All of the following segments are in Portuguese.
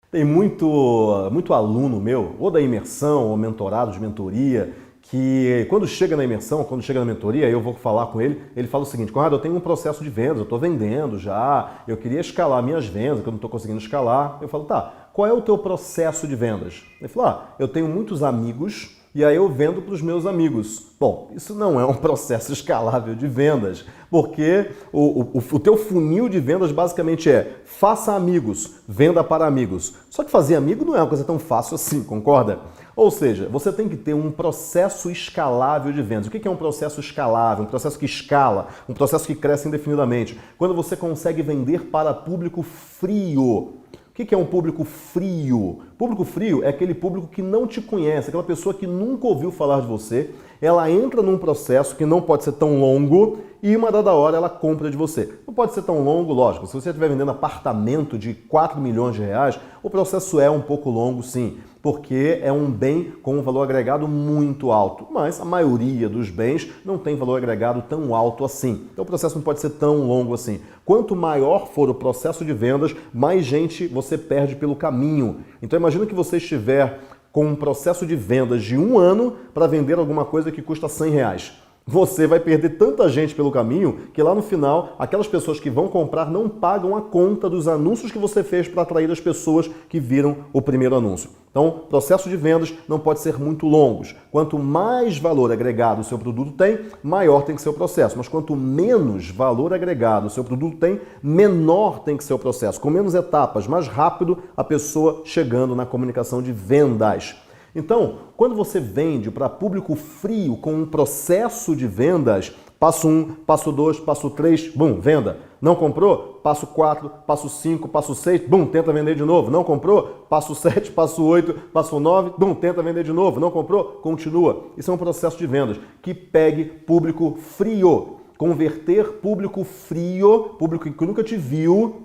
Tem muito aluno meu, ou da imersão, ou mentorado de mentoria, que quando chega na imersão, quando chega na mentoria, eu vou falar com ele, ele fala o seguinte: Conrado, eu tenho um processo de vendas, eu estou vendendo já, eu queria escalar minhas vendas, que eu não estou conseguindo escalar. Eu falo, tá, qual é o teu processo de vendas? Ele falou, eu tenho muitos amigos e aí eu vendo para os meus amigos. Bom, isso não é um processo escalável de vendas, porque o teu funil de vendas basicamente é faça amigos, venda para amigos. Só que fazer amigo não é uma coisa tão fácil assim, concorda? Ou seja, você tem que ter um processo escalável de vendas. O que é um processo escalável? Um processo que escala, um processo que cresce indefinidamente. Quando você consegue vender para público frio. O que é um público frio? Público frio é aquele público que não te conhece, aquela pessoa que nunca ouviu falar de você, ela entra num processo que não pode ser tão longo e uma dada hora ela compra de você. Não pode ser tão longo, lógico, se você estiver vendendo apartamento de 4 milhões de reais, o processo é um pouco longo sim, porque é um bem com um valor agregado muito alto, mas a maioria dos bens não tem valor agregado tão alto assim. Então o processo não pode ser tão longo assim. Quanto maior for o processo de vendas, mais gente você perde pelo caminho. Então imagina que você estiver com um processo de vendas de 1 ano para vender alguma coisa que custa 100 reais. Você vai perder tanta gente pelo caminho que lá no final, aquelas pessoas que vão comprar não pagam a conta dos anúncios que você fez para atrair as pessoas que viram o primeiro anúncio. Então, processo de vendas não pode ser muito longos. Quanto mais valor agregado o seu produto tem, maior tem que ser o processo. Mas quanto menos valor agregado o seu produto tem, menor tem que ser o processo. Com menos etapas, mais rápido a pessoa chegando na comunicação de vendas. Então, quando você vende para público frio com um processo de vendas, passo 1, passo 2, passo 3, bum, venda. Não comprou? Passo 4, passo 5, passo 6, bum, tenta vender de novo. Não comprou? Passo 7, passo 8, passo 9, bum, tenta vender de novo. Não comprou? Continua. Isso é um processo de vendas que pegue público frio. Converter público frio, público que nunca te viu,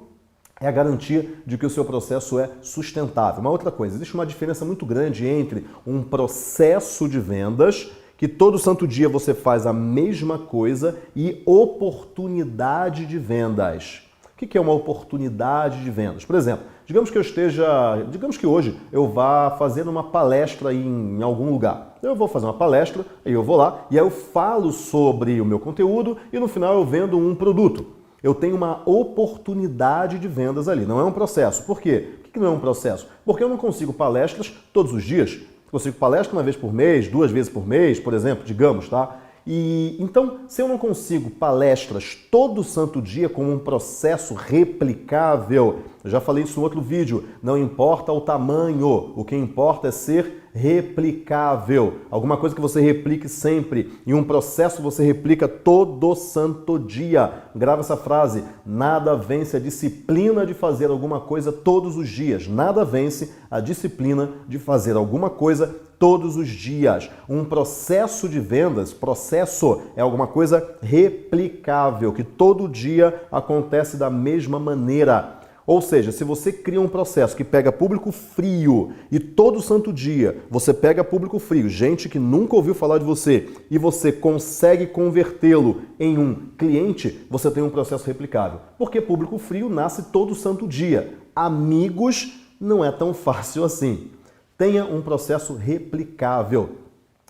é a garantia de que o seu processo é sustentável. Uma outra coisa, existe uma diferença muito grande entre um processo de vendas, que todo santo dia você faz a mesma coisa, e oportunidade de vendas. O que é uma oportunidade de vendas? Por exemplo, digamos que hoje eu vá fazer uma palestra em algum lugar. Eu vou fazer uma palestra, aí eu vou lá e aí eu falo sobre o meu conteúdo e no final eu vendo um produto. Eu tenho uma oportunidade de vendas ali, não é um processo. Por quê? Por que não é um processo? Porque eu não consigo palestras todos os dias. Consigo palestra uma vez por mês, 2 vezes por mês, por exemplo, digamos, tá? E então, se eu não consigo palestras todo santo dia com um processo replicável, eu já falei isso em outro vídeo, não importa o tamanho, o que importa é ser replicável. Alguma coisa que você replique sempre. Em um processo você replica todo santo dia. Grava essa frase. Nada vence a disciplina de fazer alguma coisa todos os dias. Nada vence a disciplina de fazer alguma coisa todos os dias. Um processo de vendas, processo é alguma coisa replicável, que todo dia acontece da mesma maneira. Ou seja, se você cria um processo que pega público frio e todo santo dia você pega público frio, gente que nunca ouviu falar de você, e você consegue convertê-lo em um cliente, você tem um processo replicável. Porque público frio nasce todo santo dia. Amigos não é tão fácil assim. Tenha um processo replicável.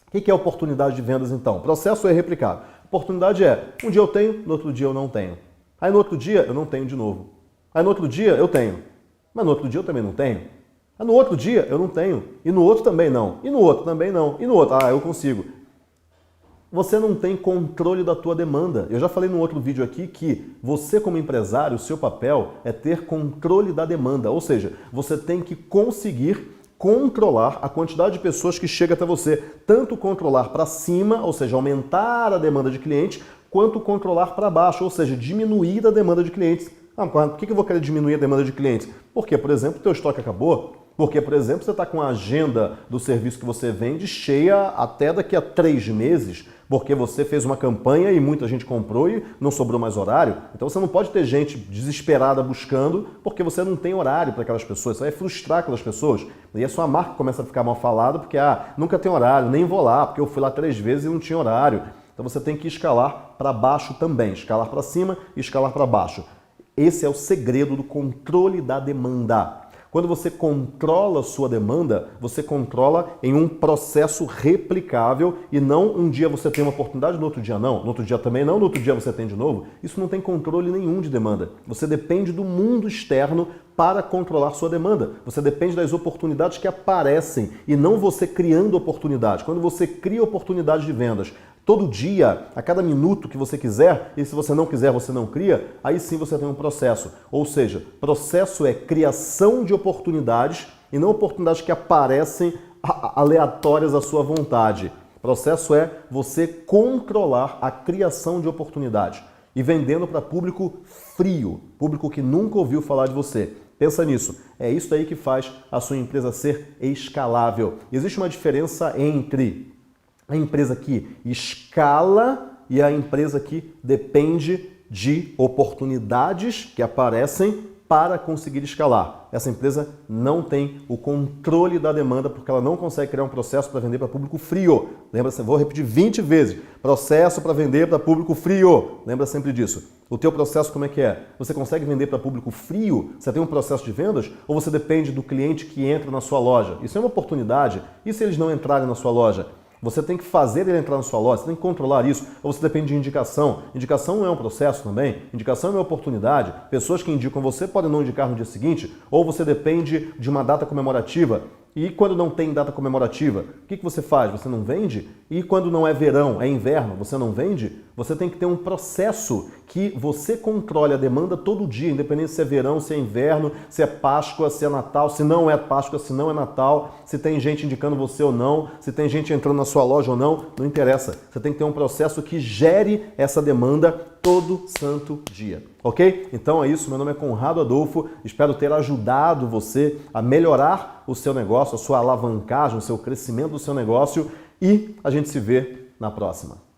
O que é oportunidade de vendas então? Processo é replicável. Oportunidade é, um dia eu tenho, no outro dia eu não tenho. Aí no outro dia eu não tenho de novo. Aí no outro dia eu tenho, mas no outro dia eu também não tenho. Aí no outro dia eu não tenho, e no outro também não, e no outro também não, e no outro, eu consigo. Você não tem controle da tua demanda. Eu já falei num outro vídeo aqui que você como empresário, o seu papel é ter controle da demanda, ou seja, você tem que conseguir controlar a quantidade de pessoas que chega até você, tanto controlar para cima, ou seja, aumentar a demanda de clientes, quanto controlar para baixo, ou seja, diminuir a demanda de clientes. Por que eu vou querer diminuir a demanda de clientes? Porque, por exemplo, o teu estoque acabou. Porque, por exemplo, você está com a agenda do serviço que você vende cheia até daqui a 3 meses, porque você fez uma campanha e muita gente comprou e não sobrou mais horário. Então você não pode ter gente desesperada buscando porque você não tem horário para aquelas pessoas. Isso vai frustrar aquelas pessoas. E a sua marca começa a ficar mal falada porque nunca tem horário, nem vou lá, porque eu fui lá 3 vezes e não tinha horário. Então você tem que escalar para baixo também, escalar para cima e escalar para baixo. Esse é o segredo do controle da demanda. Quando você controla a sua demanda, você controla em um processo replicável e não um dia você tem uma oportunidade, no outro dia não, no outro dia também não, no outro dia você tem de novo. Isso não tem controle nenhum de demanda. Você depende do mundo externo para controlar sua demanda. Você depende das oportunidades que aparecem e não você criando oportunidades. Quando você cria oportunidades de vendas todo dia, a cada minuto que você quiser, e se você não quiser, você não cria, aí sim você tem um processo. Ou seja, processo é criação de oportunidades e não oportunidades que aparecem aleatórias à sua vontade. Processo é você controlar a criação de oportunidades e vendendo para público frio, público que nunca ouviu falar de você. Pensa nisso. É isso aí que faz a sua empresa ser escalável. Existe uma diferença entre a empresa que escala e a empresa que depende de oportunidades que aparecem para conseguir escalar. Essa empresa não tem o controle da demanda porque ela não consegue criar um processo para vender para público frio. Lembra-se, vou repetir 20 vezes. Processo para vender para público frio. Lembra sempre disso. O teu processo como é que é? Você consegue vender para público frio? Você tem um processo de vendas? Ou você depende do cliente que entra na sua loja? Isso é uma oportunidade. E se eles não entrarem na sua loja? Você tem que fazer ele entrar na sua loja, você tem que controlar isso, ou você depende de indicação. Indicação não é um processo também, indicação é uma oportunidade. Pessoas que indicam você podem não indicar no dia seguinte, ou você depende de uma data comemorativa. E quando não tem data comemorativa, o que você faz? Você não vende? E quando não é verão, é inverno, você não vende? Você tem que ter um processo que você controle a demanda todo dia, independente se é verão, se é inverno, se é Páscoa, se é Natal, se não é Páscoa, se não é Natal, se tem gente indicando você ou não, se tem gente entrando na sua loja ou não, não interessa. Você tem que ter um processo que gere essa demanda todo santo dia, ok? Então é isso, meu nome é Conrado Adolfo, espero ter ajudado você a melhorar o seu negócio, a sua alavancagem, o seu crescimento do seu negócio e a gente se vê na próxima.